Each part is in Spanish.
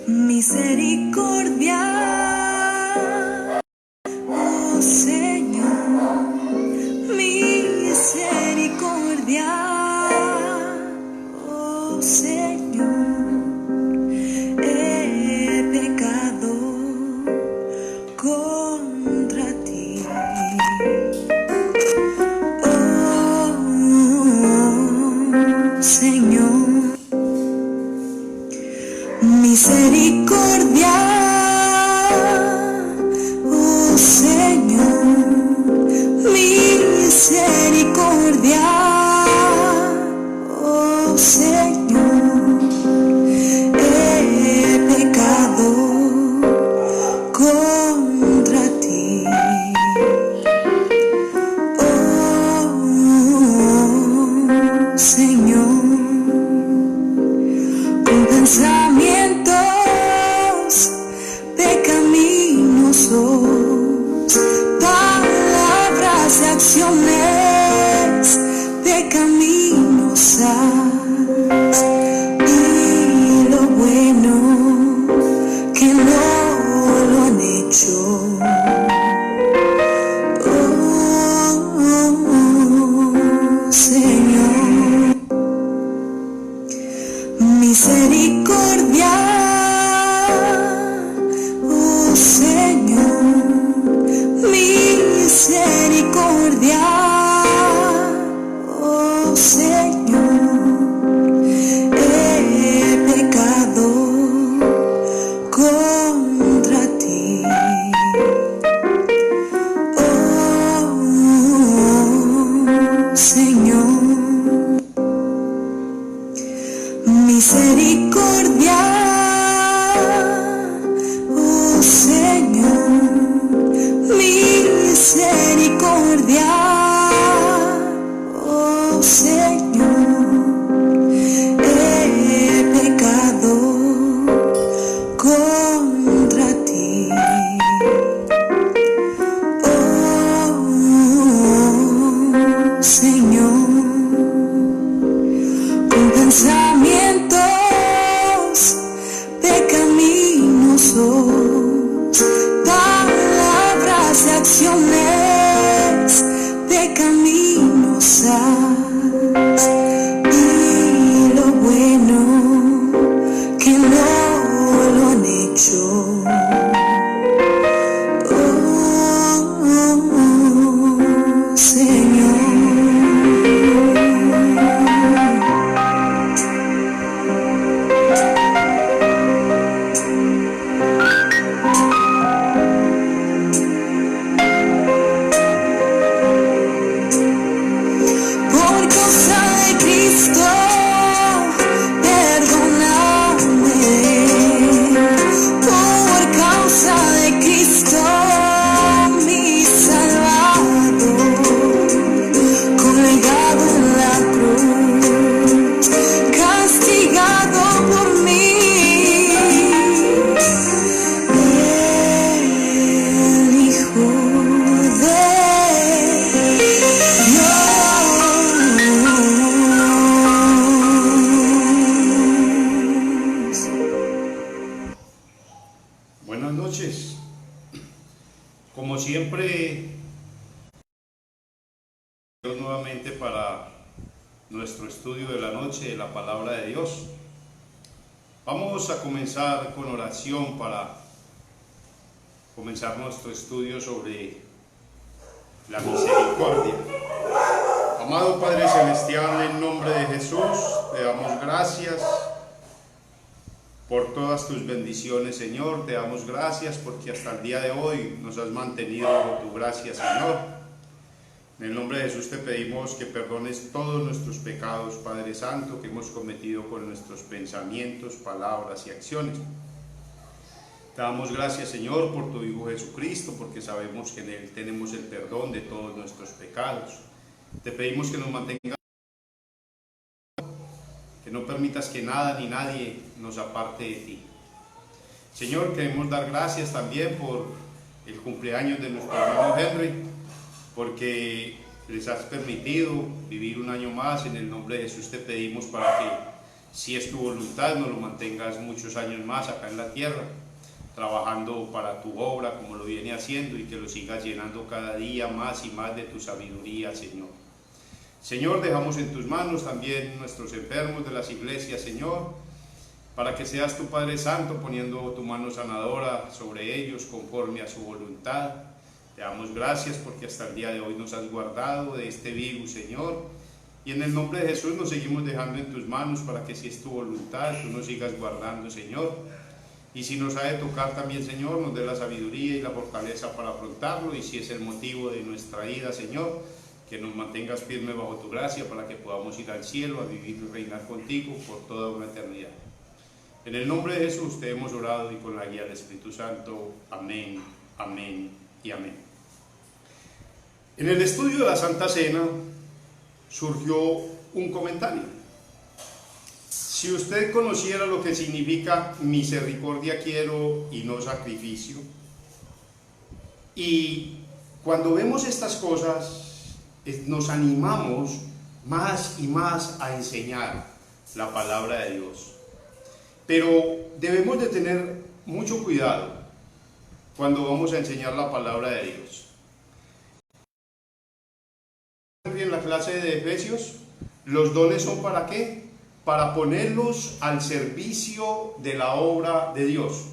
Misericordia, oh Señor, misericordia, oh Señor, he pecado contra ti, oh Señor. Misericordia, oh Señor, misericordia, oh Señor, he pecado contra ti, oh Señor, con pensamientos pecaminosos, palabras y acciones pecaminosas, y lo bueno que no lo han hecho. Oh, Señor, misericordia, oh Señor, misericordia, oh Señor, he pecado contra ti, oh Señor. Misericordia, oh Señor, misericordia, oh Señor, he pecado contra ti, oh Señor, con pensamientos pecaminosos, palabras y acciones pecaminosas, y lo bueno que no lo han hecho. Oh, Señor. Buenas noches. Como siempre, nuevamente para nuestro estudio de la noche de la palabra de Dios. Vamos a comenzar con oración para comenzar nuestro estudio sobre la misericordia. Amado Padre Celestial, en nombre de Jesús, te damos gracias por todas tus bendiciones, Señor. Te damos gracias porque hasta el día de hoy nos has mantenido bajo tu gracia, Señor. En el nombre de Jesús te pedimos que perdones todos nuestros pecados, Padre Santo, que hemos cometido con nuestros pensamientos, palabras y acciones. Te damos gracias, Señor, por tu Hijo Jesucristo, porque sabemos que en Él tenemos el perdón de todos nuestros pecados. Te pedimos que nos mantengas, que no permitas que nada ni nadie nos aparte de ti. Señor, queremos dar gracias también por el cumpleaños de nuestro hermano Henry, porque les has permitido vivir un año más. En el nombre de Jesús te pedimos para que si es tu voluntad, nos lo mantengas muchos años más acá en la tierra, trabajando para tu obra como lo viene haciendo, y que lo sigas llenando cada día más y más de tu sabiduría, Señor. Señor, dejamos en tus manos también nuestros enfermos de las iglesias, Señor, para que seas tu Padre Santo poniendo tu mano sanadora sobre ellos conforme a su voluntad. Te damos gracias porque hasta el día de hoy nos has guardado de este virus, Señor. Y en el nombre de Jesús nos seguimos dejando en tus manos para que, si es tu voluntad, tú nos sigas guardando, Señor. Y si nos ha de tocar también, Señor, nos dé la sabiduría y la fortaleza para afrontarlo. Y si es el motivo de nuestra ida, Señor, que nos mantengas firmes bajo tu gracia para que podamos ir al cielo a vivir y reinar contigo por toda una eternidad. En el nombre de Jesús te hemos orado, y con la guía del Espíritu Santo. Amén, amén y amén. En el estudio de la Santa Cena surgió un comentario. Si usted conociera lo que significa misericordia quiero y no sacrificio, y cuando vemos estas cosas nos animamos más y más a enseñar la palabra de Dios. Pero debemos de tener mucho cuidado cuando vamos a enseñar la palabra de Dios. En la clase de Efesios, los dones son ¿para qué? Para ponerlos al servicio de la obra de Dios.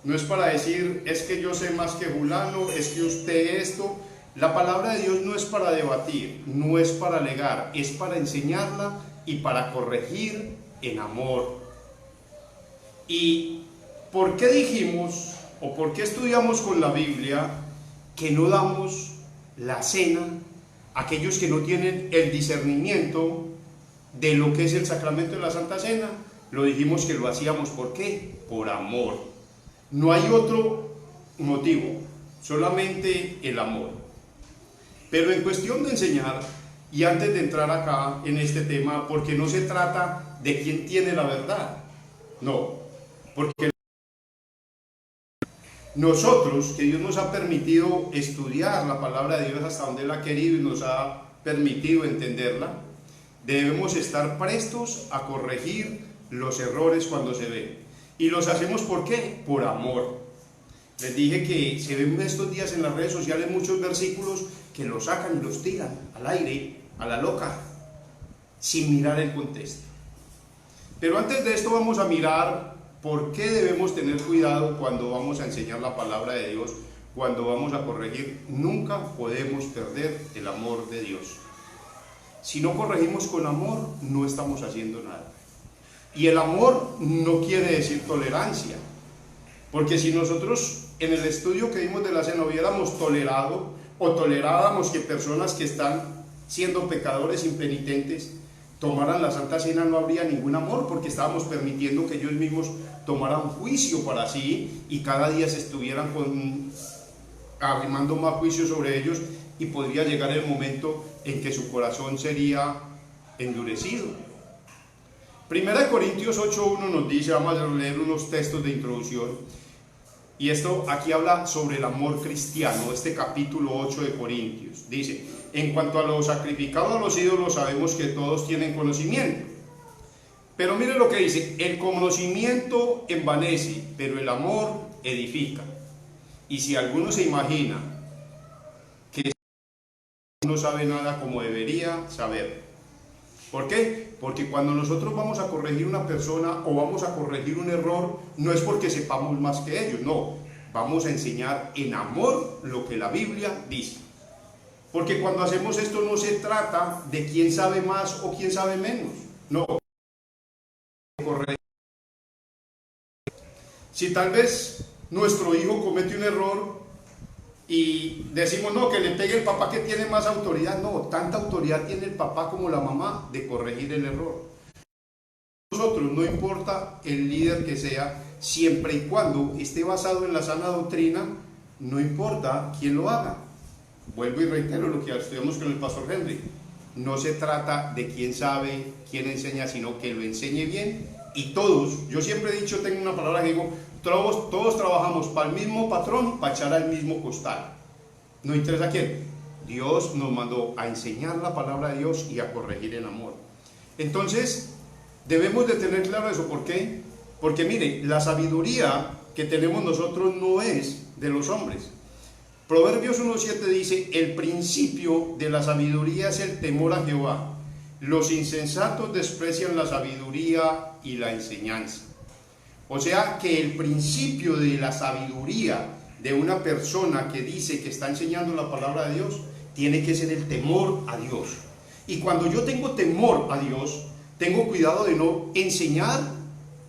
No es para decir, es que yo sé más que fulano, es que usted esto. La palabra de Dios no es para debatir, no es para alegar, es para enseñarla y para corregir en amor. ¿Y por qué dijimos, o por qué estudiamos con la Biblia, que no damos la cena a aquellos que no tienen el discernimiento de lo que es el sacramento de la Santa Cena? Lo dijimos que lo hacíamos, ¿por qué? Por amor. No hay otro motivo, solamente el amor. Pero en cuestión de enseñar, y antes de entrar acá en este tema, porque no se trata de quién tiene la verdad, no, porque nosotros, que Dios nos ha permitido estudiar la palabra de Dios hasta donde Él ha querido y nos ha permitido entenderla, debemos estar prestos a corregir los errores cuando se ven. Y los hacemos ¿por qué? Por amor. Les dije que se ven estos días en las redes sociales muchos versículos que los sacan y los tiran al aire, a la loca, sin mirar el contexto. Pero antes de esto vamos a mirar por qué debemos tener cuidado cuando vamos a enseñar la palabra de Dios, cuando vamos a corregir. Nunca podemos perder el amor de Dios. Si no corregimos con amor, no estamos haciendo nada. Y el amor no quiere decir tolerancia, porque si nosotros en el estudio que dimos de la cena hubiéramos tolerado o toleráramos que personas que están siendo pecadores impenitentes tomaran la Santa Cena, no habría ningún amor, porque estábamos permitiendo que ellos mismos tomaran juicio para sí y cada día se estuvieran arrimando más juicio sobre ellos, y podría llegar el momento en que su corazón sería endurecido. Primera de Corintios 8:1 nos dice, vamos a leer unos textos de introducción, y esto aquí habla sobre el amor cristiano, este capítulo 8 de Corintios. Dice, en cuanto a lo sacrificado a los ídolos, sabemos que todos tienen conocimiento. Pero mire lo que dice, el conocimiento envanece, pero el amor edifica. Y si alguno se imagina que no sabe nada como debería saber. ¿Por qué? Porque cuando nosotros vamos a corregir una persona o vamos a corregir un error, no es porque sepamos más que ellos, no. Vamos a enseñar en amor lo que la Biblia dice. Porque cuando hacemos esto no se trata de quién sabe más o quién sabe menos, no. Si tal vez nuestro hijo comete un error y decimos, no, que le pegue el papá que tiene más autoridad, no, tanta autoridad tiene el papá como la mamá de corregir el error. Nosotros, no importa el líder que sea, siempre y cuando esté basado en la sana doctrina, no importa quién lo haga. Vuelvo y reitero lo que estudiamos con el pastor Henry. No se trata de quién sabe, quién enseña, sino que lo enseñe bien. Y todos, yo siempre he dicho, tengo una palabra que digo, todos trabajamos para el mismo patrón, para echar al mismo costal. No interesa quién. Dios nos mandó a enseñar la palabra de Dios y a corregir en amor. Entonces, Debemos de tener claro eso. ¿Por qué? Porque mire, la sabiduría que tenemos nosotros no es de los hombres. Proverbios 1:7 dice: el principio de la sabiduría es el temor a Jehová. Los insensatos desprecian la sabiduría y la enseñanza. O sea que el principio de la sabiduría de una persona que dice que está enseñando la palabra de Dios tiene que ser el temor a Dios. Y cuando yo tengo temor a Dios, tengo cuidado de no enseñar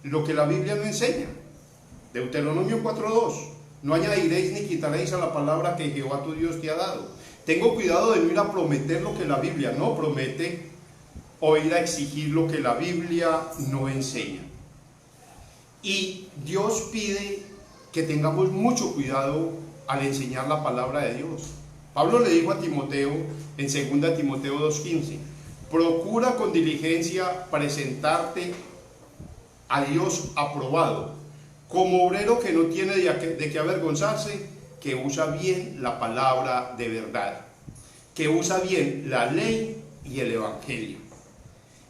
lo que la Biblia no enseña. Deuteronomio 4:2: no añadiréis ni quitaréis a la palabra que Jehová tu Dios te ha dado. Tengo cuidado de no ir a prometer lo que la Biblia no promete o ir a exigir lo que la Biblia no enseña. Y Dios pide que tengamos mucho cuidado al enseñar la palabra de Dios. Pablo le dijo a Timoteo en 2 Timoteo 2:15: procura con diligencia presentarte a Dios aprobado, como obrero que no tiene de qué avergonzarse, que usa bien la palabra de verdad, que usa bien la ley y el evangelio.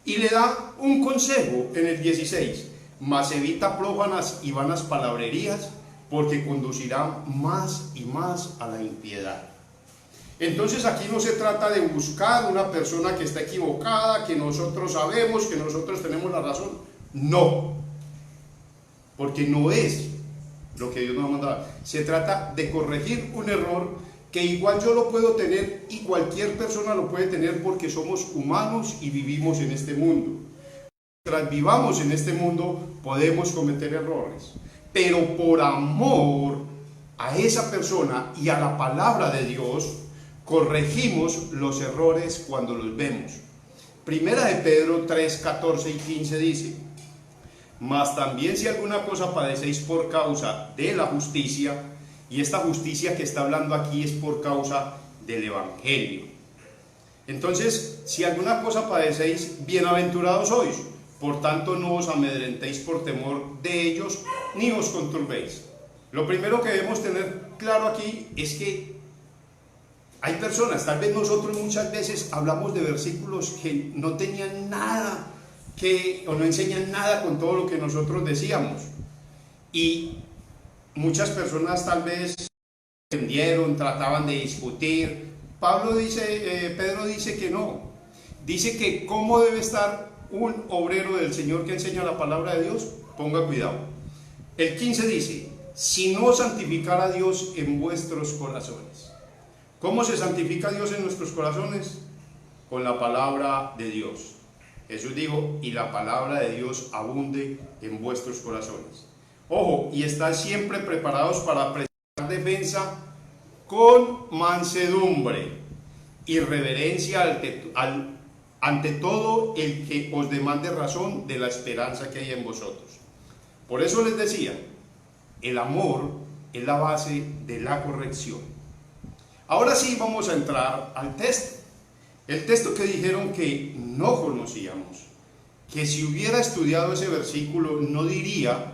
Y le da un consejo en el 16: mas evita prófanas y vanas palabrerías, porque conducirán más y más a la impiedad. Entonces aquí no se trata de buscar una persona que está equivocada, que nosotros sabemos, que nosotros tenemos la razón. No, porque no es lo que Dios nos ha mandado. Se trata de corregir un error que igual yo lo puedo tener y cualquier persona lo puede tener, porque somos humanos y vivimos en este mundo. Mientras vivamos en este mundo podemos cometer errores, pero por amor a esa persona y a la palabra de Dios corregimos los errores cuando los vemos. Primera de Pedro 3:14 y 15 dice: mas también si alguna cosa padecéis por causa de la justicia, y esta justicia que está hablando aquí es por causa del evangelio. Entonces, si alguna cosa padecéis, bienaventurados sois. Por tanto, no os amedrentéis por temor de ellos, ni os conturbéis. Lo primero que debemos tener claro aquí es que hay personas, tal vez nosotros muchas veces hablamos de versículos que no tenían nada o no enseñan nada con todo lo que nosotros decíamos. Y muchas personas tal vez entendieron, trataban de discutir. Pedro dice que no. Dice que cómo debe estar un obrero del Señor que enseña la palabra de Dios. Ponga cuidado. El 15 dice: si no santificar a Dios en vuestros corazones. ¿Cómo se santifica a Dios en nuestros corazones? Con la palabra de Dios. Jesús dijo: y la palabra de Dios abunde en vuestros corazones. Ojo, y estad siempre preparados para prestar defensa con mansedumbre y reverencia ante todo el que os demande razón de la esperanza que hay en vosotros. Por eso les decía, el amor es la base de la corrección. Ahora sí vamos a entrar al texto. El texto que dijeron que no conocíamos, que si hubiera estudiado ese versículo no diría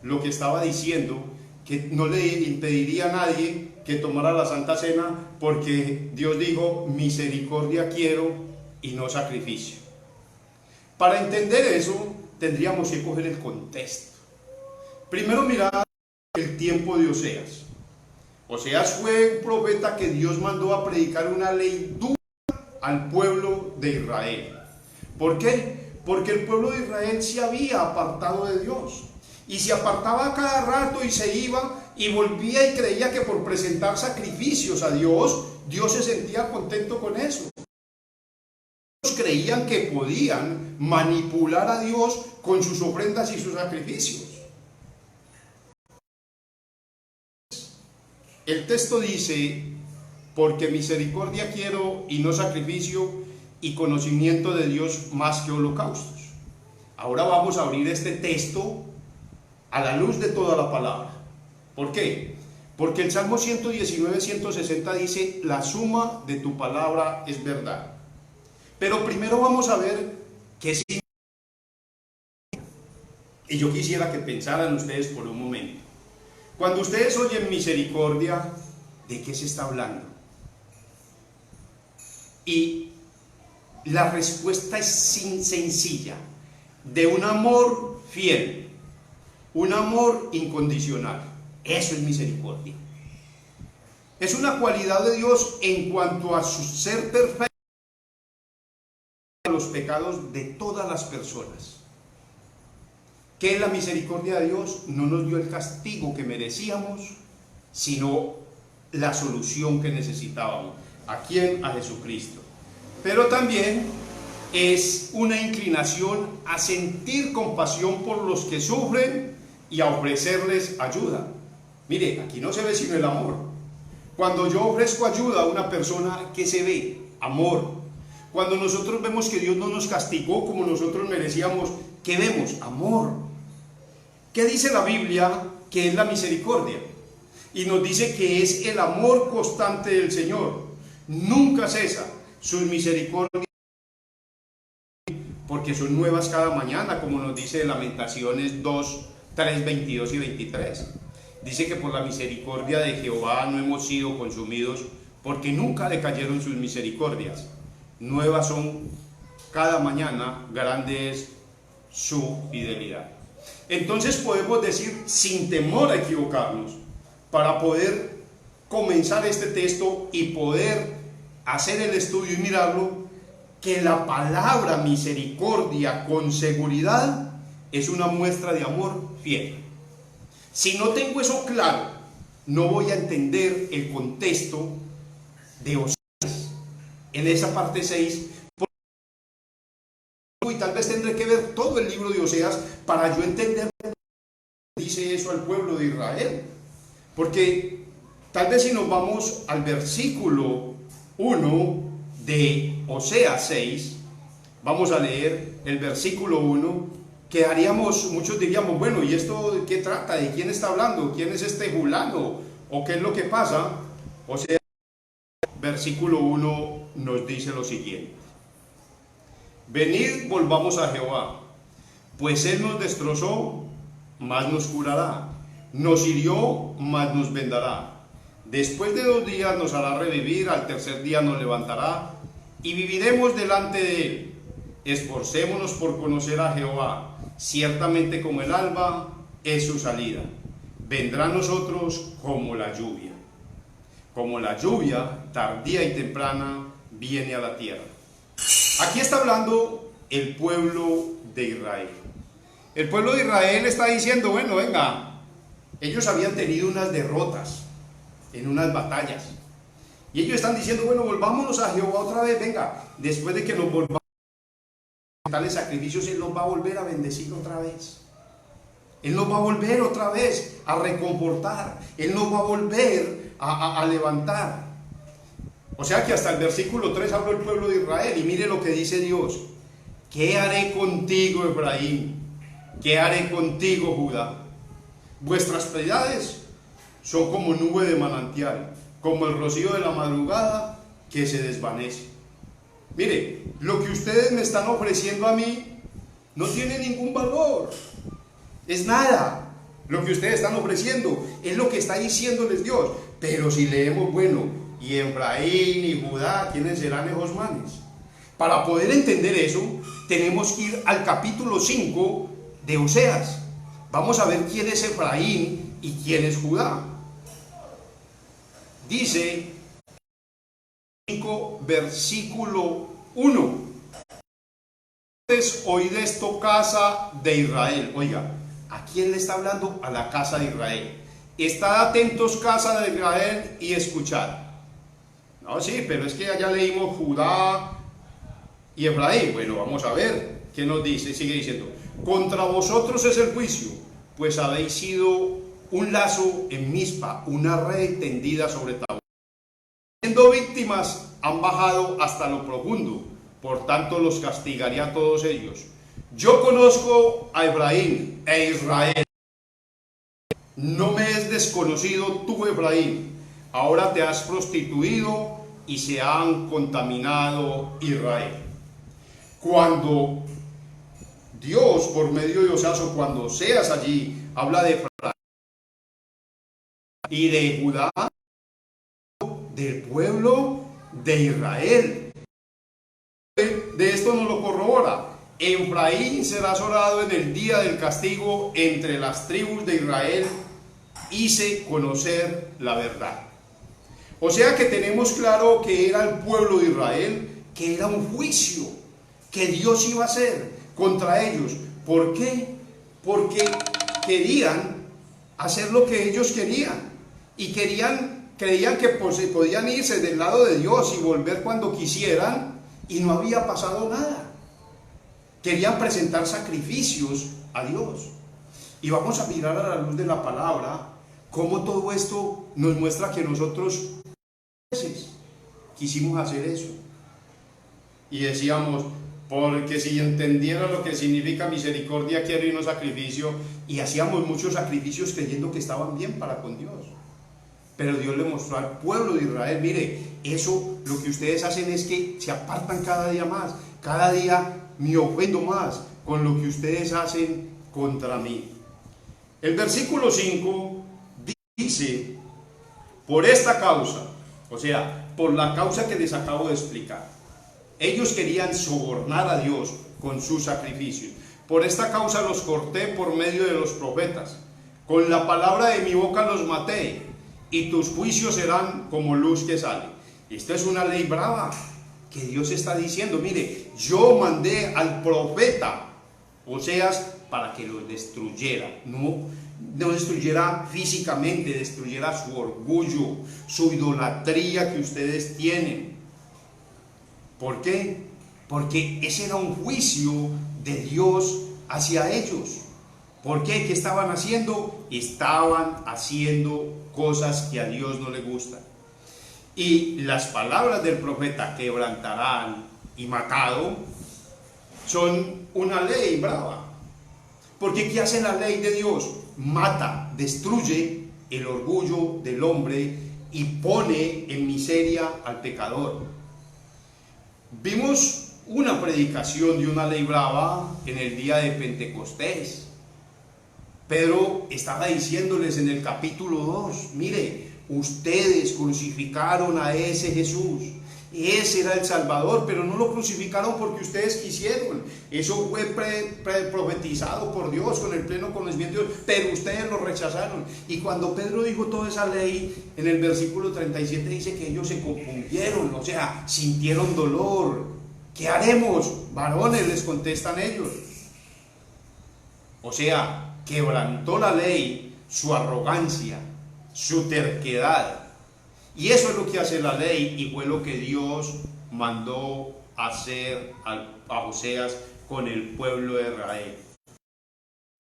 lo que estaba diciendo, que no le impediría a nadie que tomara la Santa Cena, porque Dios dijo: misericordia quiero y no sacrificio. Para entender eso tendríamos que coger el contexto. Primero mirar el tiempo de Oseas. Oseas fue un profeta que Dios mandó a predicar una ley dura al pueblo de Israel. ¿Por qué? Porque el pueblo de Israel se había apartado de Dios y se apartaba cada rato y se iba y volvía, y creía que por presentar sacrificios a Dios, Dios se sentía contento con eso. Ellos creían que podían manipular a Dios con sus ofrendas y sus sacrificios. El texto dice: porque misericordia quiero y no sacrificio, y conocimiento de Dios más que holocaustos. Ahora vamos a abrir este texto a la luz de toda la palabra. ¿Por qué? Porque el Salmo 119, 160 dice: la suma de tu palabra es verdad. Pero primero vamos a ver qué significa. Y yo quisiera que pensaran ustedes por un momento. Cuando ustedes oyen misericordia, ¿de qué se está hablando? Y la respuesta es sencilla. de un amor fiel, un amor incondicional. Eso es misericordia. Es una cualidad de Dios en cuanto a su ser perfecto, a los pecados de todas las personas. ¿Qué es la misericordia de Dios? No nos dio el castigo que merecíamos, sino la solución que necesitábamos. ¿A quién? A Jesucristo. Pero también es una inclinación a sentir compasión por los que sufren y a ofrecerles ayuda. Mire, aquí no se ve sino el amor. Cuando yo ofrezco ayuda a una persona, ¿qué se ve? Amor. Cuando nosotros vemos que Dios no nos castigó como nosotros merecíamos, ¿qué vemos? Amor. ¿Qué dice la Biblia que es la misericordia? Y nos dice que es el amor constante del Señor. Nunca cesa sus misericordias, porque son nuevas cada mañana, como nos dice Lamentaciones 2, 3, 22 y 23. Dice que por la misericordia de Jehová no hemos sido consumidos, porque nunca decayeron sus misericordias. Nuevas son cada mañana, grande es su fidelidad. Entonces podemos decir, sin temor a equivocarnos, para poder comenzar este texto y poder hacer el estudio y mirarlo, que la palabra misericordia con seguridad es una muestra de amor fiel. Si no tengo eso claro, no voy a entender el contexto de Oseas en esa parte 6, y tal vez tendré que ver todo el libro de Oseas para yo entender qué dice eso al pueblo de Israel. Porque tal vez si nos vamos al versículo 1 de Oseas 6, vamos a leer el versículo 1, muchos diríamos, bueno, ¿y esto de qué trata? ¿De quién está hablando? ¿Quién es este fulano? ¿O qué es lo que pasa? O sea, versículo 1 nos dice lo siguiente: venid, volvamos a Jehová, pues Él nos destrozó, mas nos curará, nos hirió, mas nos vendará. Después de 2 días nos hará revivir, al tercer día nos levantará, y viviremos delante de Él. Esforcémonos por conocer a Jehová, ciertamente como el alba es su salida. Vendrá a nosotros como la lluvia tardía y temprana viene a la tierra. Aquí está hablando el pueblo de Israel. El pueblo de Israel está diciendo, bueno, venga, ellos habían tenido unas derrotas en unas batallas. Y ellos están diciendo, bueno, volvámonos a Jehová otra vez, venga, después de que nos volvamos a tales sacrificios, Él nos va a volver a bendecir otra vez. Él nos va a volver otra vez a reconfortar. Él nos va a volver a levantar. O sea que hasta el versículo 3 habló el pueblo de Israel, y mire lo que dice Dios: ¿qué haré contigo, Efraín? ¿Qué haré contigo, Judá? Vuestras piedades son como nube de manantial, como el rocío de la madrugada que se desvanece. Mire, lo que ustedes me están ofreciendo a mí no tiene ningún valor, es nada. Lo que ustedes están ofreciendo es lo que está diciéndoles Dios. Pero si leemos, bueno, y Efraín y Judá, ¿quiénes serán esos manes? Para poder entender eso, tenemos que ir al capítulo 5 de Oseas. Vamos a ver quién es Efraín y quién es Judá. Dice 5, versículo 1: oíd esto, casa de Israel. Oiga, ¿a quién le está hablando? A la casa de Israel. Estad atentos, casa de Israel, y escuchad. No, sí, pero es que allá leímos Judá y Efraín. Bueno, vamos a ver qué nos dice. Sigue diciendo: contra vosotros es el juicio, pues habéis sido un lazo en Mizpa, una red tendida sobre Tabor. Siendo víctimas, han bajado hasta lo profundo, por tanto los castigaré a todos ellos. Yo conozco a Efraín e Israel. No me es desconocido tú, Efraín. Ahora te has prostituido y se han contaminado Israel. Cuando Dios, por medio de Oseas, o cuando Oseas allí, habla de Efraín y de Judá, del pueblo de Israel. De esto nos lo corrobora Efraín será asolado en el día del castigo, entre las tribus de Israel hice conocer la verdad. O sea que tenemos claro que era el pueblo de Israel, que era un juicio que Dios iba a hacer contra ellos. ¿Por qué? Porque querían hacer lo que ellos querían y creían que podían irse del lado de Dios y volver cuando quisieran, y no había pasado nada. Querían presentar sacrificios a Dios. Y vamos a mirar a la luz de la palabra cómo todo esto nos muestra que nosotros veces quisimos hacer eso y decíamos, porque si entendiera lo que significa misericordia quiero y no sacrificio, y hacíamos muchos sacrificios creyendo que estaban bien para con Dios. Pero Dios le mostró al pueblo de Israel, mire, eso lo que ustedes hacen es que se apartan cada día más, cada día me ofendo más con lo que ustedes hacen contra mí. El versículo 5 dice, por esta causa, o sea, por la causa que les acabo de explicar, ellos querían sobornar a Dios con sus sacrificios. Por esta causa los corté por medio de los profetas, con la palabra de mi boca los maté, y tus juicios serán como luz que sale. Esta es una ley brava que Dios está diciendo, mire, yo mandé al profeta Oseas para que los destruyera, no destruyera físicamente, destruyera su orgullo, su idolatría que ustedes tienen. ¿Por qué? Porque ese era un juicio de Dios hacia ellos. ¿Por qué? ¿Qué estaban haciendo? Estaban haciendo cosas que a Dios no le gustan. Y las palabras del profeta, quebrantarán y matado, son una ley brava. Porque ¿qué hace la ley de Dios? Mata, destruye el orgullo del hombre y pone en miseria al pecador. Vimos una predicación de una ley brava en el día de Pentecostés. Pedro estaba diciéndoles en el capítulo 2, mire, ustedes crucificaron a ese Jesús, ese era el Salvador, pero no lo crucificaron porque ustedes quisieron. Eso fue profetizado por Dios con el pleno conocimiento de Dios, pero ustedes lo rechazaron. Y cuando Pedro dijo toda esa ley, en el versículo 37 dice que ellos se confundieron, o sea, sintieron dolor. ¿Qué haremos, varones?, les contestan ellos. O sea, quebrantó la ley, su arrogancia, su terquedad. Y eso es lo que hace la ley, y fue lo que Dios mandó hacer a Oseas con el pueblo de Israel.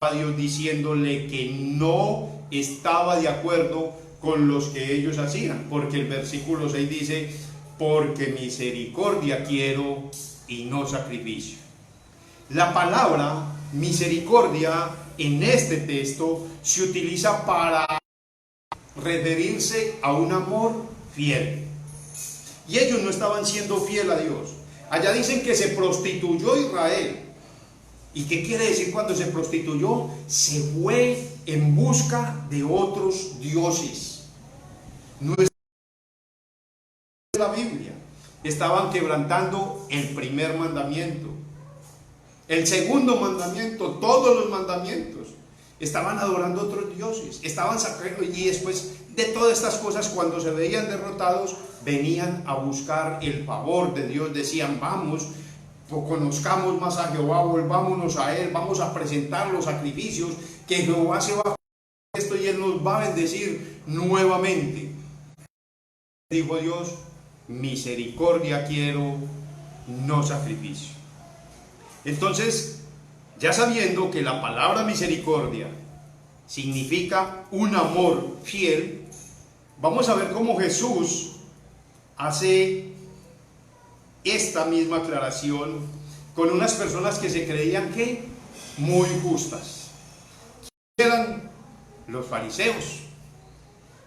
A Dios diciéndole que no estaba de acuerdo con los que ellos hacían, porque el versículo 6 dice, porque misericordia quiero y no sacrificio. La palabra misericordia en este texto se utiliza para referirse a un amor fiel. Y ellos no estaban siendo fiel a Dios. Allá dicen que se prostituyó Israel. ¿Y qué quiere decir cuando se prostituyó? Se fue en busca de otros dioses. No es la Biblia. Estaban quebrantando el primer mandamiento. El segundo mandamiento, todos los mandamientos. Estaban adorando a otros dioses, estaban sacando, y después de todas estas cosas, cuando se veían derrotados, venían a buscar el favor de Dios. Decían, vamos, conozcamos más a Jehová, volvámonos a Él, vamos a presentar los sacrificios, que Jehová se va a hacer esto y Él nos va a bendecir nuevamente. Dijo Dios, misericordia quiero, no sacrificio. Entonces, ya sabiendo que la palabra misericordia significa un amor fiel, vamos a ver cómo Jesús hace esta misma aclaración con unas personas que se creían que muy justas. Eran los fariseos.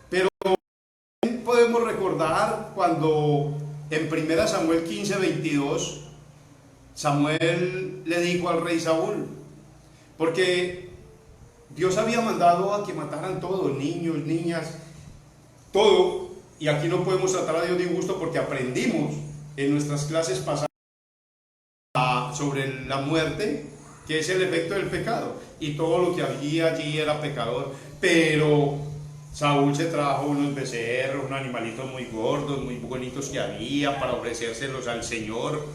Pero también podemos recordar cuando en 1 Samuel 15:22 Samuel le dijo al rey Saúl, porque Dios había mandado a que mataran todos, niños, niñas, todo, y aquí no podemos tratar a Dios de injusto porque aprendimos en nuestras clases pasadas sobre la muerte, que es el efecto del pecado, y todo lo que había allí era pecador. Pero Saúl se trajo unos becerros, unos animalitos muy gordos, muy bonitos que había para ofrecérselos al Señor.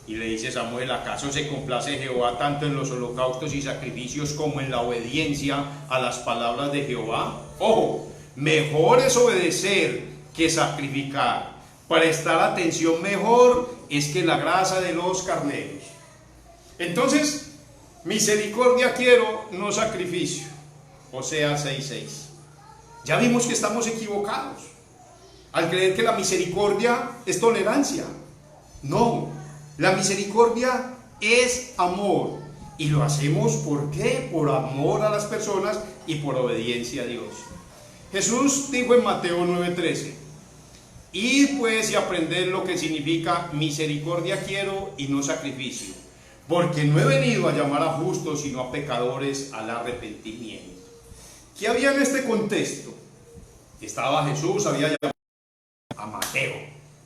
Y le dice Samuel: ¿acaso se complace Jehová tanto en los holocaustos y sacrificios como en la obediencia a las palabras de Jehová? Ojo, mejor es obedecer que sacrificar. Prestar atención mejor es que la grasa de los carneros. Entonces, misericordia quiero, no sacrificio. Oseas 6:6. Ya vimos que estamos equivocados al creer que la misericordia es tolerancia. No, la misericordia es amor. Y lo hacemos ¿por qué? Por amor a las personas y por obediencia a Dios. Jesús dijo en Mateo 9:13: id pues y aprended lo que significa misericordia quiero y no sacrificio, porque no he venido a llamar a justos sino a pecadores al arrepentimiento. ¿Qué había en este contexto? Estaba Jesús, había llamado a Mateo,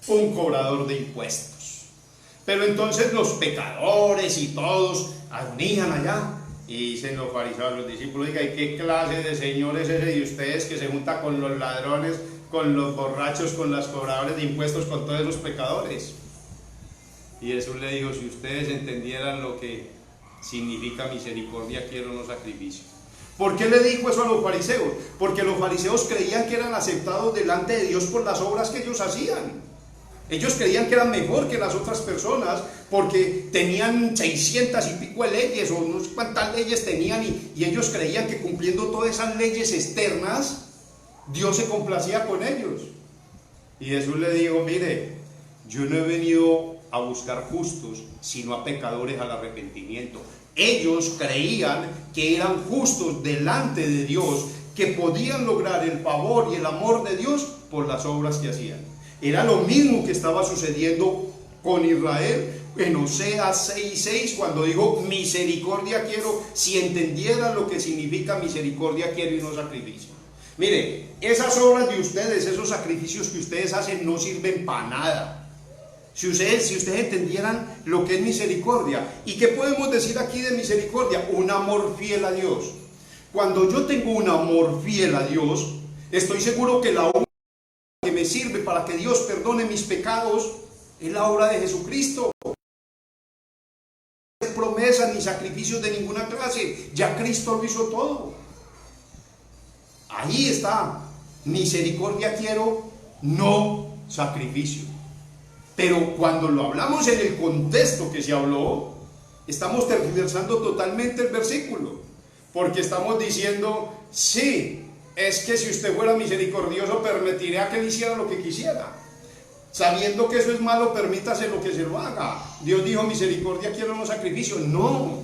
un cobrador de impuestos. Pero entonces los pecadores y todos venían allá y dicen los fariseos, los discípulos: ¿y qué clase de señor es ese de ustedes que se junta con los ladrones, con los borrachos, con los cobradores de impuestos, con todos los pecadores? Y Jesús le dijo: si ustedes entendieran lo que significa misericordia quiero, no sacrificio. ¿Por qué le dijo eso a los fariseos? Porque los fariseos creían que eran aceptados delante de Dios por las obras que ellos hacían. Ellos creían que eran mejor que las otras personas porque tenían 600 y pico de leyes, o no sé cuántas leyes tenían, y ellos creían que cumpliendo todas esas leyes externas Dios se complacía con ellos. Y Jesús le dijo: mire, yo no he venido a buscar justos, sino a pecadores al arrepentimiento. Ellos creían que eran justos delante de Dios, que podían lograr el favor y el amor de Dios por las obras que hacían. Era lo mismo que estaba sucediendo con Israel en Oseas 6:6, cuando dijo: misericordia quiero. Si entendieran lo que significa misericordia quiero y no sacrificio. Mire, esas obras de ustedes, esos sacrificios que ustedes hacen no sirven para nada. Si ustedes entendieran lo que es misericordia. ¿Y qué podemos decir aquí de misericordia? Un amor fiel a Dios. Cuando yo tengo un amor fiel a Dios, estoy seguro que la obra que me sirve para que Dios perdone mis pecados es la obra de Jesucristo. No hay promesas ni sacrificios de ninguna clase. Ya Cristo lo hizo todo. Ahí está. Misericordia quiero, no sacrificio. Pero cuando lo hablamos en el contexto que se habló, estamos tergiversando totalmente el versículo. Porque estamos diciendo: sí, es que si usted fuera misericordioso, permitiría que él hiciera lo que quisiera. Sabiendo que eso es malo, permítase lo que se lo haga. Dios dijo: misericordia quiero, no sacrificio. No,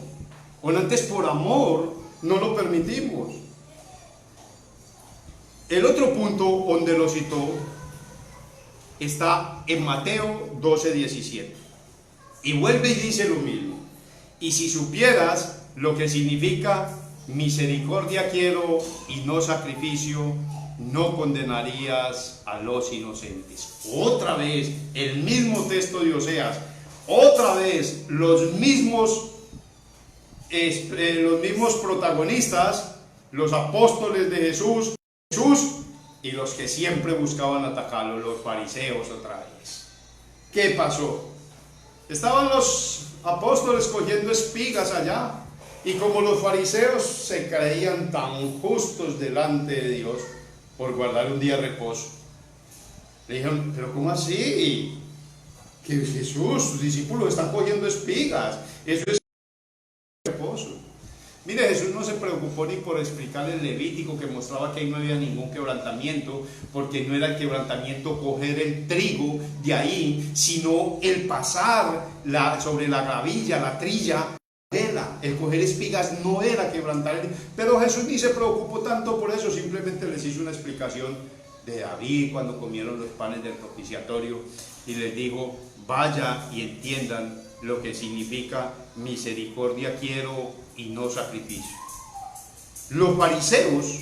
o antes por amor no lo permitimos. El otro punto donde lo citó está en Mateo 12:17. Y vuelve y dice lo mismo: y si supieras lo que significa misericordia quiero y no sacrificio, no condenarías a los inocentes. Otra vez el mismo texto de Oseas, otra vez los mismos protagonistas, los apóstoles de Jesús y los que siempre buscaban atacarlo, los fariseos otra vez. ¿Qué pasó? Estaban los apóstoles cogiendo espigas allá, y como los fariseos se creían tan justos delante de Dios por guardar un día de reposo, le dijeron: pero ¿cómo así? Que Jesús, sus discípulos están cogiendo espigas, eso es reposo. Mire, Jesús no se preocupó ni por explicar el Levítico, que mostraba que ahí no había ningún quebrantamiento, porque no era el quebrantamiento coger el trigo de ahí, sino el pasar sobre la gravilla, la trilla. El coger espigas no era quebrantar. Pero Jesús ni se preocupó tanto por eso, simplemente les hizo una explicación de David cuando comieron los panes del propiciatorio, y les dijo: vaya y entiendan lo que significa misericordia quiero y no sacrificio. Los fariseos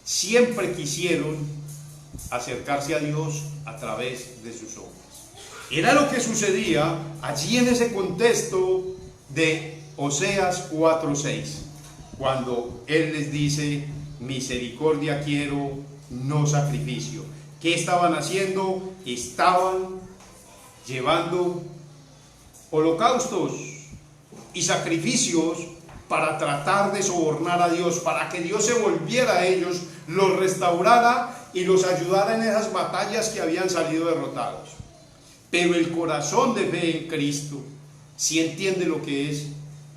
siempre quisieron acercarse a Dios a través de sus obras. Era lo que sucedía allí en ese contexto de Oseas 4:6, cuando él les dice: misericordia quiero, no sacrificio. ¿Qué estaban haciendo? Estaban llevando holocaustos y sacrificios para tratar de sobornar a Dios, para que Dios se volviera a ellos, los restaurara y los ayudara en esas batallas que habían salido derrotados. Pero el corazón de fe en Cristo sí entiende lo que es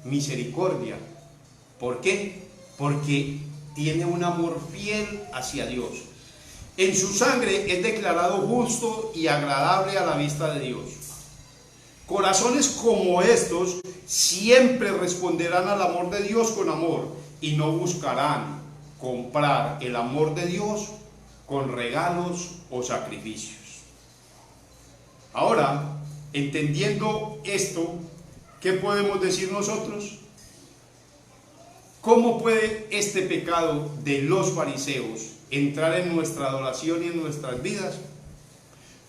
misericordia. ¿Por qué? Porque tiene un amor fiel hacia Dios. En su sangre es declarado justo y agradable a la vista de Dios. Corazones como estos siempre responderán al amor de Dios con amor y no buscarán comprar el amor de Dios con regalos o sacrificios. Ahora, entendiendo esto, ¿qué podemos decir nosotros? ¿Cómo puede este pecado de los fariseos entrar en nuestra adoración y en nuestras vidas?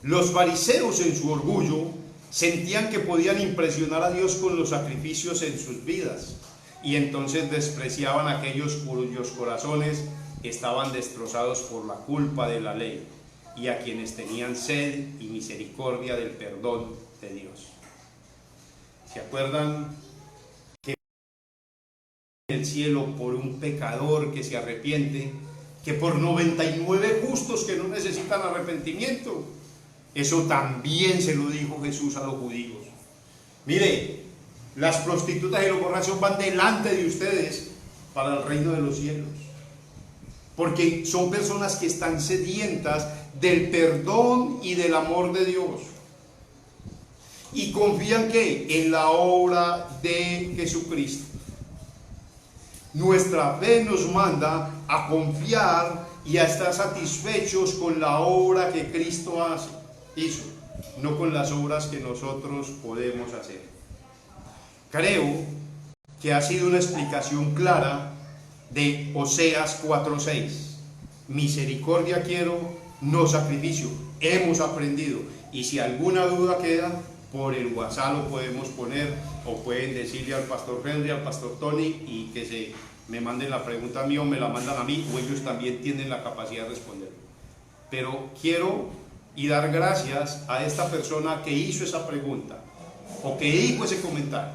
Los fariseos, en su orgullo, sentían que podían impresionar a Dios con los sacrificios en sus vidas, y entonces despreciaban a aquellos cuyos corazones estaban destrozados por la culpa de la ley, y a quienes tenían sed y misericordia del perdón de Dios. ¿Se acuerdan que el cielo por un pecador que se arrepiente, que por 99 justos que no necesitan arrepentimiento? Eso también se lo dijo Jesús a los judíos. Mire, las prostitutas y los borrachos van delante de ustedes para el reino de los cielos, porque son personas que están sedientas del perdón y del amor de Dios, y confían ¿qué? En la obra de Jesucristo. Nuestra fe nos manda a confiar y a estar satisfechos con la obra que Cristo hizo, no con las obras que nosotros podemos hacer. Creo que ha sido una explicación clara de Oseas 4:6. Misericordia quiero, no sacrificio. Hemos aprendido, y si alguna duda queda, por el WhatsApp lo podemos poner, o pueden decirle al pastor Henry, al pastor Tony, y que me manden la pregunta a mí o me la mandan a mí, o ellos también tienen la capacidad de responder. Pero quiero dar gracias a esta persona que hizo esa pregunta, o que dijo ese comentario,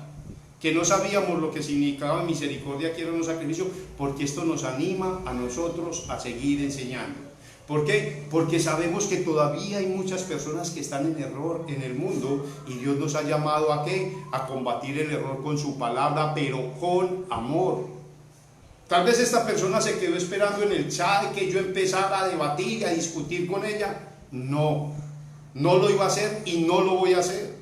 que no sabíamos lo que significaba misericordia quiero, no sacrificio, porque esto nos anima a nosotros a seguir enseñando. ¿Por qué? Porque sabemos que todavía hay muchas personas que están en error en el mundo, y Dios nos ha llamado ¿a qué? A combatir el error con su palabra, pero con amor. Tal vez esta persona se quedó esperando en el chat que yo empezara a debatir y a discutir con ella. No lo iba a hacer y no lo voy a hacer.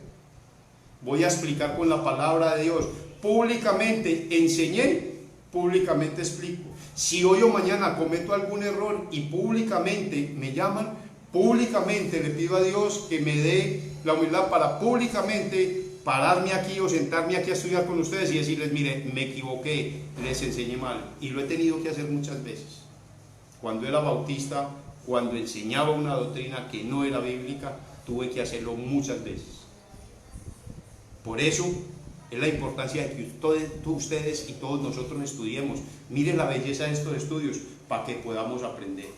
Voy a explicar con la palabra de Dios. Públicamente enseñé, públicamente explico. Si hoy o mañana cometo algún error y públicamente me llaman, públicamente le pido a Dios que me dé la humildad para públicamente pararme aquí o sentarme aquí a estudiar con ustedes y decirles: mire, me equivoqué, les enseñé mal. Y lo he tenido que hacer muchas veces. Cuando era bautista, cuando enseñaba una doctrina que no era bíblica, tuve que hacerlo muchas veces. Por eso es la importancia de que ustedes y todos nosotros estudiemos. Miren la belleza de estos estudios para que podamos aprender.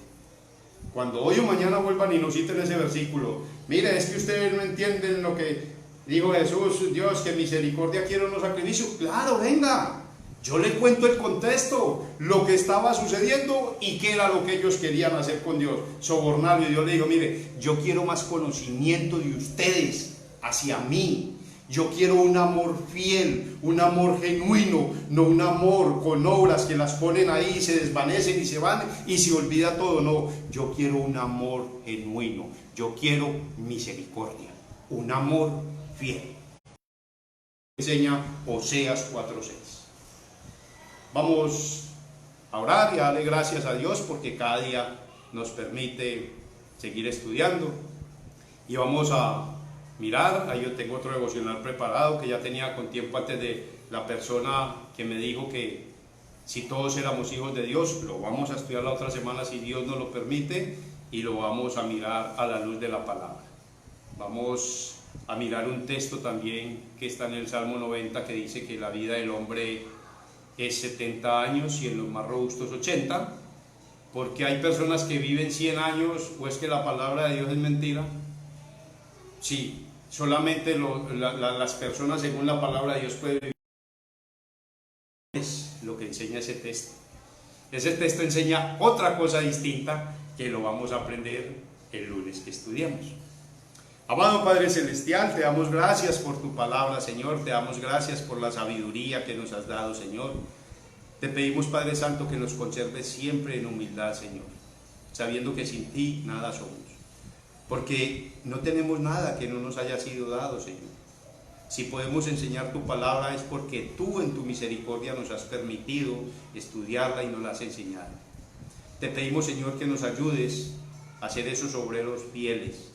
Cuando hoy o mañana vuelvan y nos citen ese versículo: mire, es que ustedes no entienden lo que dijo Jesús, Dios, que misericordia quiero, no sacrificio. Claro, venga, yo le cuento el contexto, lo que estaba sucediendo y qué era lo que ellos querían hacer con Dios, sobornarlo. Y Dios le dijo: mire, yo quiero más conocimiento de ustedes hacia mí. Yo quiero un amor fiel, un amor genuino, no un amor con obras que las ponen ahí y se desvanecen y se van y se olvida todo. No, yo quiero un amor genuino, yo quiero misericordia, un amor fiel. Enseña Oseas 4:6. Vamos a orar y a darle gracias a Dios porque cada día nos permite seguir estudiando, y vamos a mirar. Ahí yo tengo otro devocional preparado que ya tenía con tiempo antes de la persona que me dijo que si todos éramos hijos de Dios. Lo vamos a estudiar la otra semana si Dios nos lo permite, y lo vamos a mirar a la luz de la palabra. Vamos a mirar un texto también que está en el Salmo 90 que dice que la vida del hombre es 70 años y en los más robustos 80, porque hay personas que viven 100 años, o es que la palabra de Dios es mentira. Sí, solamente las personas según la palabra de Dios pueden vivir. Es lo que enseña ese texto. Ese texto enseña otra cosa distinta que lo vamos a aprender el lunes que estudiamos. Amado Padre Celestial, te damos gracias por tu palabra, Señor. Te damos gracias por la sabiduría que nos has dado, Señor. Te pedimos, Padre Santo, que nos conserves siempre en humildad, Señor, sabiendo que sin ti nada somos, porque no tenemos nada que no nos haya sido dado, Señor. Si podemos enseñar tu palabra es porque tú en tu misericordia nos has permitido estudiarla y nos la has enseñado. Te pedimos, Señor, que nos ayudes a ser esos obreros fieles,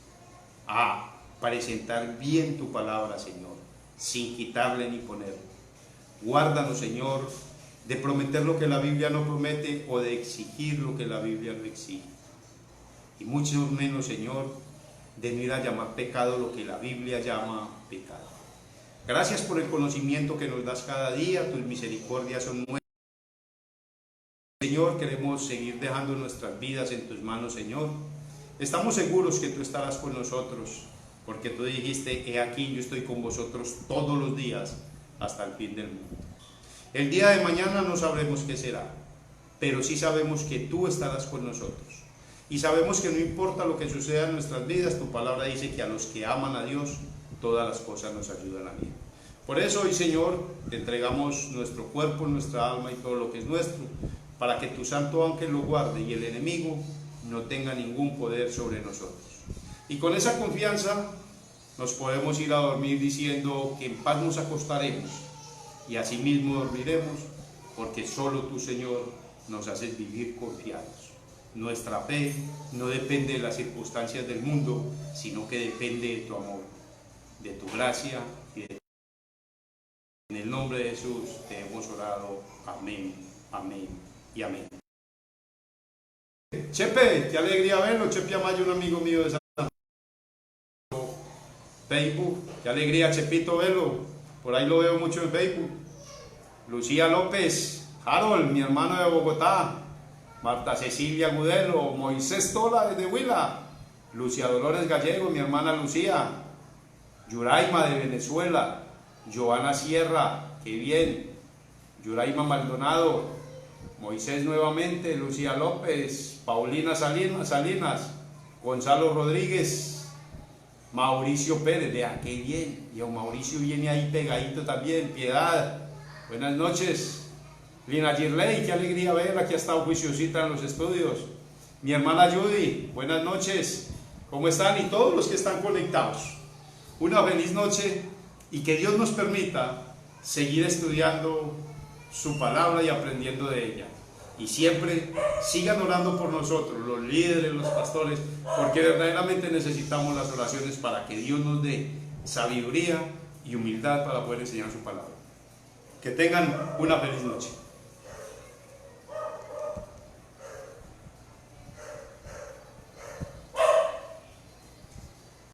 a presentar bien tu palabra, Señor, sin quitarle ni ponerle. Guárdanos, Señor, de prometer lo que la Biblia no promete o de exigir lo que la Biblia no exige. Y mucho menos, Señor, de no ir a llamar pecado lo que la Biblia llama pecado. Gracias por el conocimiento que nos das cada día, tus misericordias son nuevas. Señor, queremos seguir dejando nuestras vidas en tus manos, Señor. Estamos seguros que tú estarás con nosotros, porque tú dijiste, he aquí, yo estoy con vosotros todos los días hasta el fin del mundo. El día de mañana no sabremos qué será, pero sí sabemos que tú estarás con nosotros. Y sabemos que no importa lo que suceda en nuestras vidas, tu palabra dice que a los que aman a Dios, todas las cosas nos ayudan a bien. Por eso hoy, Señor, te entregamos nuestro cuerpo, nuestra alma y todo lo que es nuestro, para que tu santo ángel lo guarde y el enemigo no tenga ningún poder sobre nosotros. Y con esa confianza nos podemos ir a dormir diciendo que en paz nos acostaremos y asimismo dormiremos, porque solo tú, Señor, nos haces vivir confiados. Nuestra fe no depende de las circunstancias del mundo, sino que depende de tu amor, de tu gracia y de tu... En el nombre de Jesús te hemos orado. Amén, amén y amén. Chepe, qué alegría verlo. Chepe Amaya, un amigo mío de Facebook. Qué alegría, Chepito, verlo. Por ahí lo veo mucho en Facebook. Lucía López, Harold, mi hermano de Bogotá. Marta Cecilia Gudelo, Moisés Tola desde Huila. Lucia Dolores Gallego, mi hermana Lucía. Yuraima de Venezuela. Joana Sierra, qué bien. Yuraima Maldonado. Moisés nuevamente. Lucía López. Paulina Salinas. Gonzalo Rodríguez. Mauricio Pérez, vea qué bien. Y a Mauricio viene ahí pegadito también. Piedad, buenas noches. Lina Girley, qué alegría verla, que ha estado juiciosita en los estudios. Mi hermana Judy, buenas noches. ¿Cómo están? Y todos los que están conectados, una feliz noche y que Dios nos permita seguir estudiando su palabra y aprendiendo de ella. Y siempre sigan orando por nosotros, los líderes, los pastores, porque verdaderamente necesitamos las oraciones para que Dios nos dé sabiduría y humildad para poder enseñar su palabra. Que tengan una feliz noche.